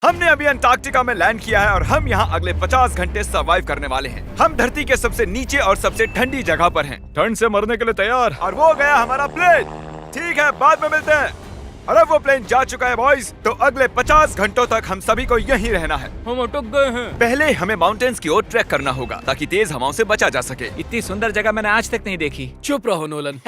हमने अभी अंटार्कटिका में लैंड किया है और हम यहाँ अगले 50 घंटे सर्वाइव करने वाले हैं। हम धरती के सबसे नीचे और सबसे ठंडी जगह पर हैं। ठंड से मरने के लिए तैयार। और वो गया हमारा प्लेन। ठीक है, बाद में मिलते हैं। अरे वो प्लेन जा चुका है बॉयज। तो अगले 50 घंटों तक हम सभी को यहीं रहना है। हम अटक गए हैं। पहले हमें माउंटेन्स की ओर ट्रैक करना होगा ताकि तेज हवाओं से बचा जा सके। इतनी सुंदर जगह मैंने आज तक नहीं देखी। चुप रहो नोलन।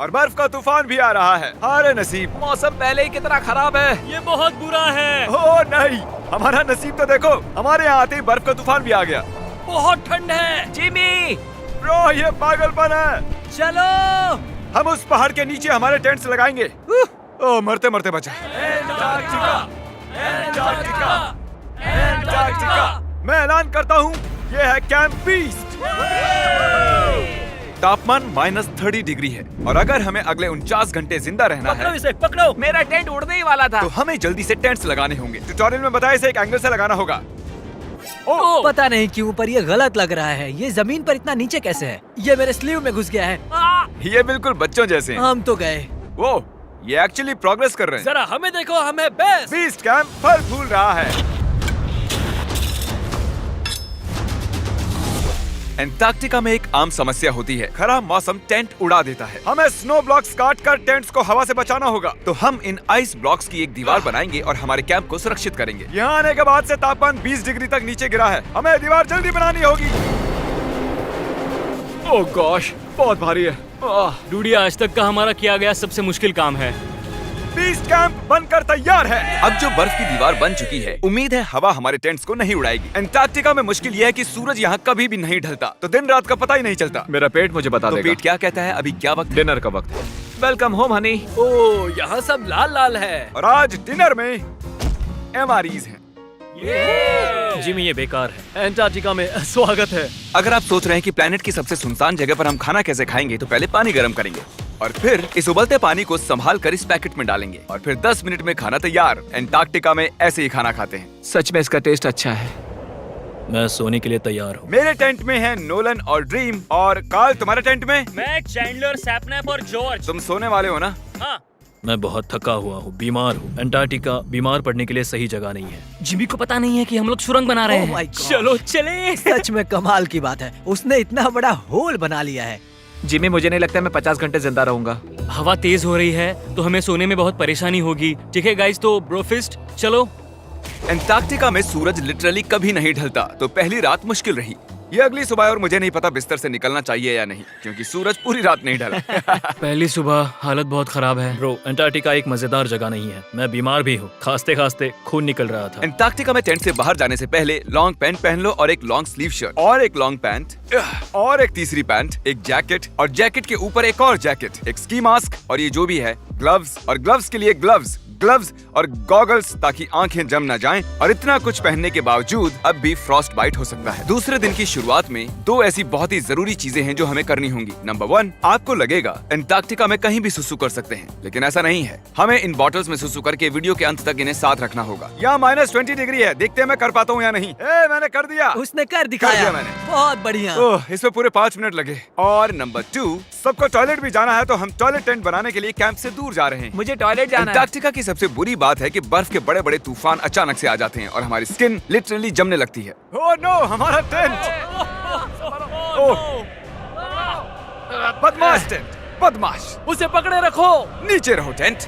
और बर्फ का तूफान भी आ रहा है। अरे नसीब, मौसम पहले ही कितना खराब है। ये बहुत बुरा है। ओ नहीं, हमारा नसीब तो देखो, हमारे यहाँ आते ही बर्फ का तूफान भी आ गया। बहुत ठंड है। जिमी, ब्रो ये पागलपन है। चलो। हम उस पहाड़ के नीचे हमारे टेंट्स लगाएंगे। ओ मरते मरते बचा। मैं ऐलान करता हूँ, ये है कैंप बीस्ट। तापमान -30 डिग्री है और अगर हमें अगले 49 घंटे जिंदा रहना पकड़ो है इसे, पकड़ो। मेरा टेंट उड़ने ही वाला था। तो हमें जल्दी से टेंट्स लगाने होंगे। ट्यूटोरियल में बताया इसे एक एंगल से लगाना होगा। ओ, पता नहीं क्यों पर ये गलत लग रहा है। ये जमीन पर इतना नीचे कैसे है? ये मेरे स्लीव में घुस गया है। ये बिल्कुल बच्चों जैसे हैं। हम तो गए। वो ये एक्चुअली प्रोग्रेस कर रहे हैं। जरा हमें देखो, हमें बेस्ट। बीस्ट कैंप फल फूल रहा है। एंटार्कटिका में एक आम समस्या होती है, खराब मौसम टेंट उड़ा देता है। हमें स्नो ब्लॉक्स काट कर टेंट्स को हवा से बचाना होगा। तो हम इन आइस ब्लॉक्स की एक दीवार बनाएंगे और हमारे कैंप को सुरक्षित करेंगे। यहाँ आने के बाद से तापमान 20 डिग्री तक नीचे गिरा है। हमें दीवार जल्दी बनानी होगी। ओह गॉश, बहुत भारी है। डूडी, आज तक का हमारा किया गया सबसे मुश्किल काम है। बीस्ट कैंप बनकर तैयार है। अब जो बर्फ की दीवार बन चुकी है, उम्मीद है हवा हमारे टेंट्स को नहीं उड़ाएगी। एंटार्कटिका में मुश्किल यह है कि सूरज यहाँ कभी भी नहीं ढलता, तो दिन रात का पता ही नहीं चलता। मेरा पेट मुझे बता तो देगा। पेट क्या कहता है? अभी क्या वक्त है? डिनर का वक्त है। Welcome home Honey. ओ, यहाँ सब लाल लाल है। और आज डिनर में MREs हैं। जिमी, ये बेकार है। एंटार्कटिका में स्वागत है। अगर आप सोच रहे हैं कि प्लेनेट की सबसे सुनसान जगह पर हम खाना कैसे खाएंगे, तो पहले पानी गर्म करेंगे और फिर इस उबलते पानी को संभाल कर इस पैकेट में डालेंगे और फिर 10 मिनट में खाना तैयार। एंटार्कटिका में ऐसे ही खाना खाते हैं। सच में इसका टेस्ट अच्छा है। मैं सोने के लिए तैयार हूँ। मेरे टेंट में है नोलन और ड्रीम। और कार्ल, तुम्हारे टेंट में? मैं, चैंडलर, सैपनैप और जॉर्ज। तुम सोने वाले हो ना? हाँ। मैं बहुत थका हुआ हूँ, बीमार हूँ। एंटार्कटिका बीमार पड़ने के लिए सही जगह नहीं है। जिमी को पता नहीं है कि हम लोग सुरंग बना रहे हैं। चलो चले। सच में कमाल की बात है, उसने इतना बड़ा होल बना लिया है। जिमी, मुझे नहीं लगता मैं 50 घंटे जिंदा रहूंगा। हवा तेज हो रही है तो हमें सोने में बहुत परेशानी होगी। ठीक है गाइस, तो ब्रोफिस्ट चलो। एंटार्कटिका में सूरज लिटरली कभी नहीं ढलता, तो पहली रात मुश्किल रही। ये अगली सुबह और मुझे नहीं पता बिस्तर से निकलना चाहिए या नहीं, क्योंकि सूरज पूरी रात नहीं ढला। पहली सुबह हालत बहुत खराब है। ब्रो, एंटार्कटिका एक मजेदार जगह नहीं है। मैं बीमार भी हूँ, खांसते खांसते खून निकल रहा था। एंटार्कटिका में टेंट से बाहर जाने से पहले लॉन्ग पैंट पहन लो और एक लॉन्ग स्लीव शर्ट और एक लॉन्ग पैंट और एक तीसरी पैंट, एक जैकेट और जैकेट के ऊपर एक और जैकेट, एक स्की मास्क और ये जो भी है ग्लव्स और ग्लव्स के लिए ग्लव्स और गॉगल्स ताकि आंखें जम न जाएं। और इतना कुछ पहनने के बावजूद अब भी फ्रॉस्ट बाइट हो सकता है। दूसरे दिन की शुरुआत में 2 ऐसी बहुत ही जरूरी चीजें हैं जो हमें करनी होंगी। नंबर 1, आपको लगेगा एंटार्कटिका में कहीं भी सुसु कर सकते हैं, लेकिन ऐसा नहीं है। हमें इन बॉटल्स में सुसु करके वीडियो के अंत तक इन्हें साथ रखना होगा। यहाँ -20 डिग्री है, देखते हैं मैं कर पाता हूँ या नहीं। मैंने कर दिया। उसने कर दिखाया। दिया मैंने। बहुत बढ़िया। ओह, इसमें पूरे 5 मिनट लगे। और नंबर 2, सबको टॉयलेट भी जाना है, तो हम टॉयलेट टेंट बनाने के लिए कैंप से दूर जा रहे हैं। मुझे टॉयलेट जाना है। एंटार्कटिका की सबसे बुरी बात है कि बर्फ के बड़े बड़े तूफान अचानक से आ जाते हैं और हमारी स्किन लिटरली जमने लगती है। ओह नो, हमारा टेंट। बदमाश टेंट, बदमाश। उसे पकड़े रखो। नीचे रहो टेंट।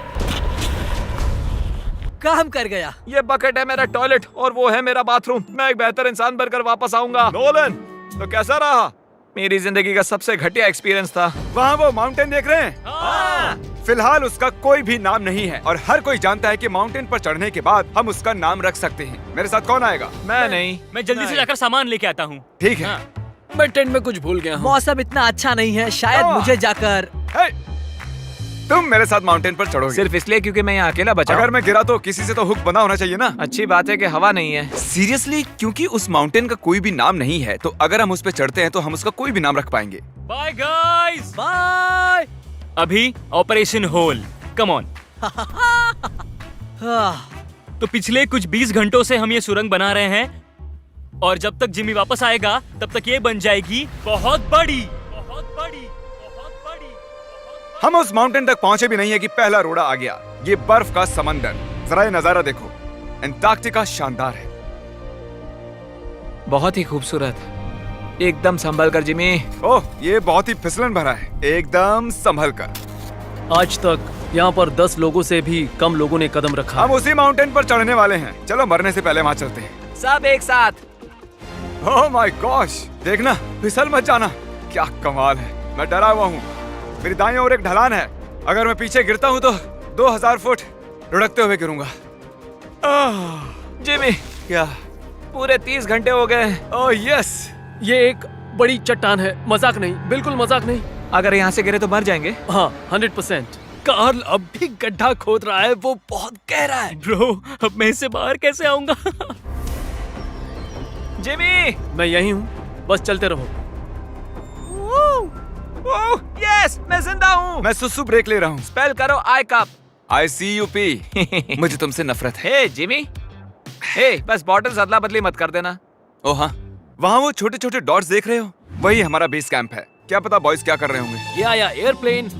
काम कर गया। ये बकेट है मेरा टॉयलेट और वो है मेरा बाथरूम। मैं एक बेहतर इंसान बनकर वापस आऊंगा। नोलन, तो कैसा रहा? मेरी जिंदगी का सबसे घटिया एक्सपीरियंस था। वहाँ वो माउंटेन देख रहे हैं? फिलहाल उसका कोई भी नाम नहीं है और हर कोई जानता है कि माउंटेन पर चढ़ने के बाद हम उसका नाम रख सकते हैं। मेरे साथ कौन आएगा? मैं नहीं। मैं जल्दी से जाकर सामान लेके आता हूँ। ठीक है। मैं टेंट में कुछ भूल गया हूँ। मौसम इतना अच्छा नहीं है, शायद मुझे जाकर। हे, तुम मेरे साथ माउंटेन पर चढ़ोगे सिर्फ इसलिए क्योंकि मैं यहाँ अकेला बचा हूँ। अगर मैं गिरा तो किसी से तो हुक बंधा होना चाहिए ना। अच्छी बात है कि हवा नहीं है। सीरियसली, क्योंकि उस माउंटेन का कोई भी नाम नहीं है, तो अगर हम उस पे चढ़ते हैं तो हम उसका कोई भी नाम रख पाएंगे। Bye guys. बाय। अभी ऑपरेशन होल, कम ऑन। तो पिछले कुछ 20 घंटों से हम ये सुरंग बना रहे हैं और जब तक जिमी वापस आएगा तब तक ये बन जाएगी बहुत बड़ी, बहुत बड़ी, बहुत बड़ी। हम उस माउंटेन तक पहुंचे भी नहीं है कि पहला रोड़ा आ गया। ये बर्फ का समंदर, जरा ये नजारा देखो। एंटार्क्टिका शानदार है। बहुत ही खूबसूरत। एकदम संभल कर जिमी। ओह, ये बहुत ही फिसलन भरा है। एकदम संभल कर। आज तक यहाँ पर 10 लोगों से भी कम लोगों ने कदम रखा हम है। उसी माउंटेन पर चढ़ने वाले हैं। चलो मरने से पहले वहाँ चलते हैं। सब एक साथ। ओह माय गॉश, देखना, फिसल मत जाना। क्या कमाल है। मैं डरा हुआ हूँ। मेरी दाईं ओर एक ढलान है। अगर मैं पीछे गिरता हूँ तो 2000 फुट लुढ़कते हुए गिरूंगा। जिमी, क्या? पूरे 30 घंटे हो गए। Oh yes. ये एक बड़ी चट्टान है, मजाक नहीं, बिल्कुल मजाक नहीं। अगर यहाँ से गिरे तो मर जाएंगे। हाँ, 100%। कार्ल अब भी गड्ढा खोद रहा है, वो बहुत गहरा है। ब्रो, अब मैं इससे बाहर कैसे आऊंगा? जिमी, मैं यही हूँ, बस चलते रहो। यस, मैं जिंदा हूँ। मैं सुसु ब्रेक ले रहा हूँ। स्पेल करो आई कप। ICUP। मुझे तुमसे नफरत है। हे जिमी, हे बस बॉटल्स अदला बदली मत कर देना। ओ हाँ, वहाँ वो छोटे छोटे डॉट्स देख रहे हो? वही हमारा बेस कैंप है। क्या पता बॉयज क्या कर रहे होंगे। ये आया एयरप्लेन।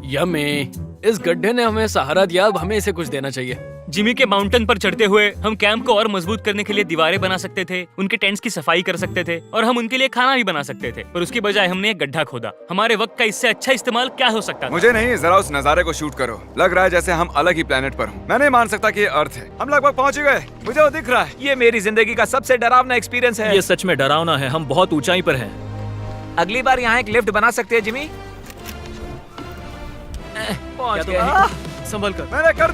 यम्मी, इस गड्ढे ने हमें सहारा दिया, अब हमें इसे कुछ देना चाहिए। जिमी के माउंटेन पर चढ़ते हुए हम कैंप को और मजबूत करने के लिए दीवारें बना सकते थे, उनके टेंट्स की सफाई कर सकते थे और हम उनके लिए खाना भी बना सकते थे, पर उसकी बजाय हमने एक गड्ढा खोदा। हमारे वक्त का इससे अच्छा इस्तेमाल क्या हो सकता था? मुझे नहीं, जरा उस नजारे को शूट करो। लग रहा है जैसे हम अलग ही प्लेनेट पर हूँ। मैं नहीं मान सकता कि ये अर्थ है। हम लगभग पहुँच गए। मुझे वो दिख रहा है। ये मेरी जिंदगी का सबसे डरावना एक्सपीरियंस है। ये सच में डरावना है, हम बहुत ऊंचाई पर हैं। अगली बार यहाँ एक लिफ्ट बना सकते हैं जिमी। पहुंच क्या गए। तुम संभल कर। मैंने कर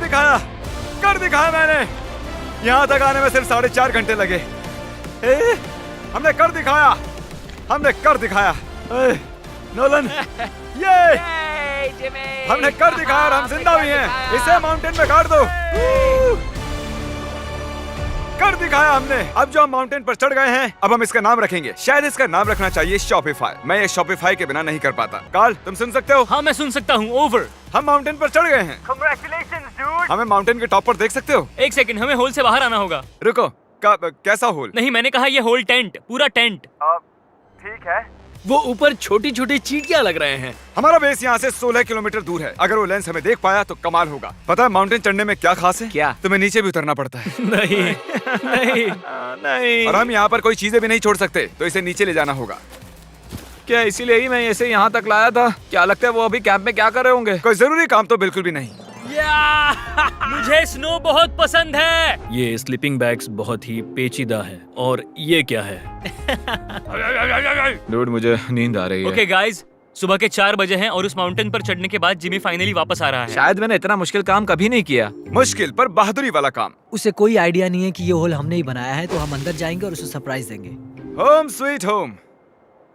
दिखाया मैंने। यहाँ तक आने में सिर्फ 4.5 घंटे लगे। हमने कर दिखाया। नोलन, ये Yay, जिमी। हमने कर दिखाया और हम जिंदा भी हैं। इसे माउंटेन में गाड़ दो। कर दिखाया हमने। अब जो हम माउंटेन पर चढ़ गए हैं, अब हम इसका नाम रखेंगे। शायद इसका नाम रखना चाहिए शॉपिफाई। मैं ये शॉपिफाई के बिना नहीं कर पाता। कार्ल, तुम सुन सकते हो? हाँ, मैं सुन सकता हूँ। ओवर। हम माउंटेन पर चढ़ गए हैं। Congratulations, dude। हमें माउंटेन के टॉप पर देख सकते हो? एक सेकंड, हमें होल से बाहर आना होगा। रुको, कैसा होल? नहीं, मैंने कहा ये होल टेंट, पूरा टेंट। ठीक है। वो ऊपर छोटी छोटी चींटियां लग रहे हैं। हमारा बेस यहाँ से 16 किलोमीटर दूर है। अगर वो लेंस हमें देख पाया तो कमाल होगा। पता है माउंटेन चढ़ने में क्या खास है? क्या? तुम्हें नीचे भी उतरना पड़ता है। नहीं नहीं, नहीं। और हम यहाँ पर कोई चीजें भी नहीं छोड़ सकते, तो इसे नीचे ले जाना होगा। क्या इसीलिए ही मैं इसे यहाँ तक लाया था? क्या लगता है वो अभी कैंप में क्या कर रहे होंगे? कोई जरूरी काम तो बिल्कुल भी नहीं। मुझे स्नो बहुत पसंद है। ये स्लीपिंग बैग्स बहुत ही पेचीदा है। और ये क्या है? डूड, मुझे नींद आ रही है। ओके गाइस, सुबह के 4 बजे हैं और उस माउंटेन पर चढ़ने के बाद जिमी फाइनली वापस आ रहा है। शायद मैंने इतना मुश्किल काम कभी नहीं किया। मुश्किल पर बहादुरी वाला काम। उसे कोई आइडिया नहीं है कि ये होल हमने ही बनाया है, तो हम अंदर जाएंगे और उसे सरप्राइज देंगे। Home sweet home.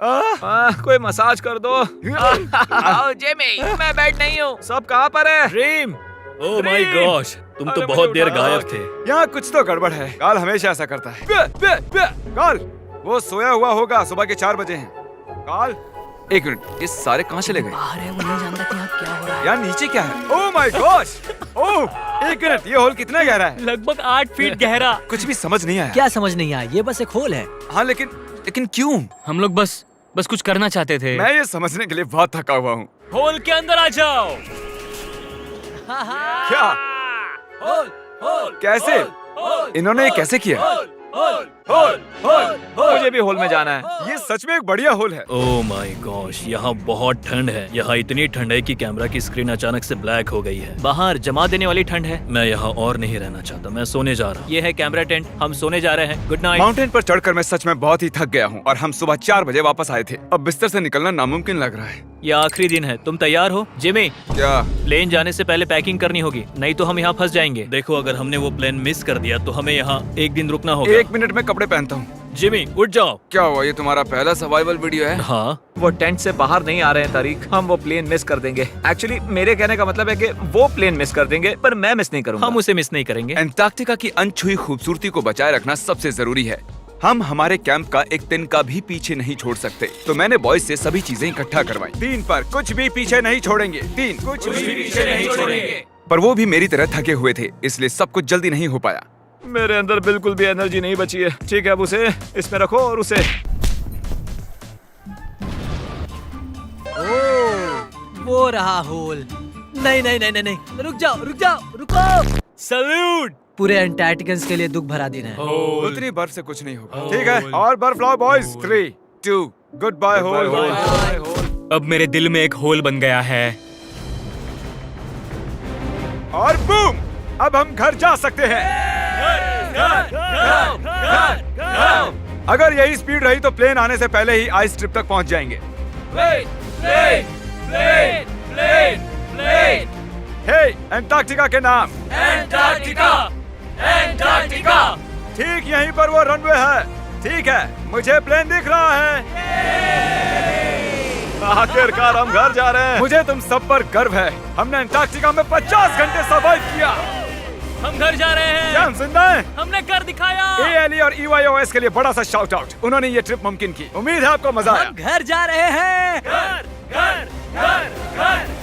कोई मसाज कर दो। आओ जिमी, मैं बैठ नहीं हूँ। सब कहाँ पर है? ड्रीम, ओह माय गॉश, तुम तो बहुत देर गायब थे। यहाँ कुछ तो गड़बड़ है। काल हमेशा ऐसा करता है। काल, वो सोया हुआ होगा। सुबह के 4 बजे हैं। काल, एक मिनट, ये सारे कहाँ चले गए? बाहर है, वो नहीं जानता कि यहाँ क्या हो रहा है। यार नीचे क्या है? Oh my gosh. ओह, एक मिनट, ये होल कितना गहरा है? लगभग 8 फीट गहरा। कुछ भी समझ नहीं आया। क्या समझ नहीं आया? ये बस एक होल है। हाँ, लेकिन क्यों? हम लोग बस कुछ करना चाहते थे। मैं ये समझने के लिए बहुत थका हुआ हूँ। होल के अंदर आ जाओ। क्या? कैसे? इन्होंने ये कैसे किया? मुझे भी होल में जाना है। ये सच में एक बढ़िया होल है। ओह माय गॉश, यहाँ बहुत ठंड है। यहाँ इतनी ठंड है कि कैमरा की स्क्रीन अचानक से ब्लैक हो गई है। बाहर जमा देने वाली ठंड है। मैं यहाँ और नहीं रहना चाहता, मैं सोने जा रहा हूँ। ये है कैमरा टेंट, हम सोने जा रहे हैं। Good night. माउंटेन पर चढ़कर मैं सच में बहुत ही थक गया हूँ और हम सुबह 4 बजे वापस आए थे। अब बिस्तर से निकलना नामुमकिन लग रहा है। ये आखिरी दिन है, तुम तैयार हो? जिमी, क्या? प्लेन जाने से पहले पैकिंग करनी होगी, नहीं तो हम यहाँ फंस जाएंगे। देखो, अगर हमने वो प्लेन मिस कर दिया तो हमें यहाँ एक दिन रुकना होगा। 1 मिनट में कपड़े पहनता हूँ। जिमी, उठ जाओ। क्या हुआ? ये तुम्हारा पहला सर्वाइवल वीडियो है? हाँ, वो टेंट से बाहर नहीं आ रहे हैं तारीख। हम वो प्लेन मिस कर देंगे। एक्चुअली मेरे कहने का मतलब है कि वो प्लेन मिस कर देंगे, पर मैं मिस नहीं करूंगा। हम उसे मिस नहीं करेंगे। एंटार्क्टिका की अनछुई खूबसूरती को बचाए रखना सबसे जरूरी है। हम हमारे कैंप का एक दिन का भी पीछे नहीं छोड़ सकते, तो मैंने बॉयज से सभी चीजें इकट्ठा करवाई। 3 पर कुछ भी पीछे नहीं छोड़ेंगे। 3 कुछ भी पीछे नहीं छोड़ेंगे। पर वो भी मेरी तरह थके हुए थे, इसलिए सब कुछ जल्दी नहीं हो पाया। मेरे अंदर बिल्कुल भी एनर्जी नहीं बची है। ठीक है, अब उसे इसमें रखो और उसे। ओह, वो रहा होल। नहीं नहीं नहीं नहीं नहीं, रुक जाओ रुको। सल्यूट। पूरे अंटार्कटिकन्स के लिए दुख भरा दिन है। उतनी बर्फ से कुछ नहीं होगा। ठीक है, और बर्फ लाओ बॉयज। 3, 2, good bye whole. अब मेरे दिल में एक होल बन गया है। और बूम, अब हम घर जा सकते हैं। अगर यही स्पीड रही तो प्लेन आने से पहले ही आइस स्ट्रिप तक पहुंच जाएंगे। हे, अंटार्कटिका के नाम। अंटार्कटिका। ठीक यहीं पर वो रनवे है। ठीक है, मुझे प्लेन दिख रहा है। आखिरकार हम घर जा रहे हैं। मुझे तुम सब पर गर्व है। हमने अंटार्कटिका में 50 घंटे सर्वाइव किया। हम घर जा रहे हैं। क्या हम जिंदा हैं? हमने कर दिखाया। ALE और EYOS के लिए बड़ा सा शाउट आउट। उन्होंने ये ट्रिप मुमकिन की। उम्मीद है आपको मजा आया। हम घर जा रहे हैं। घर घर घर घर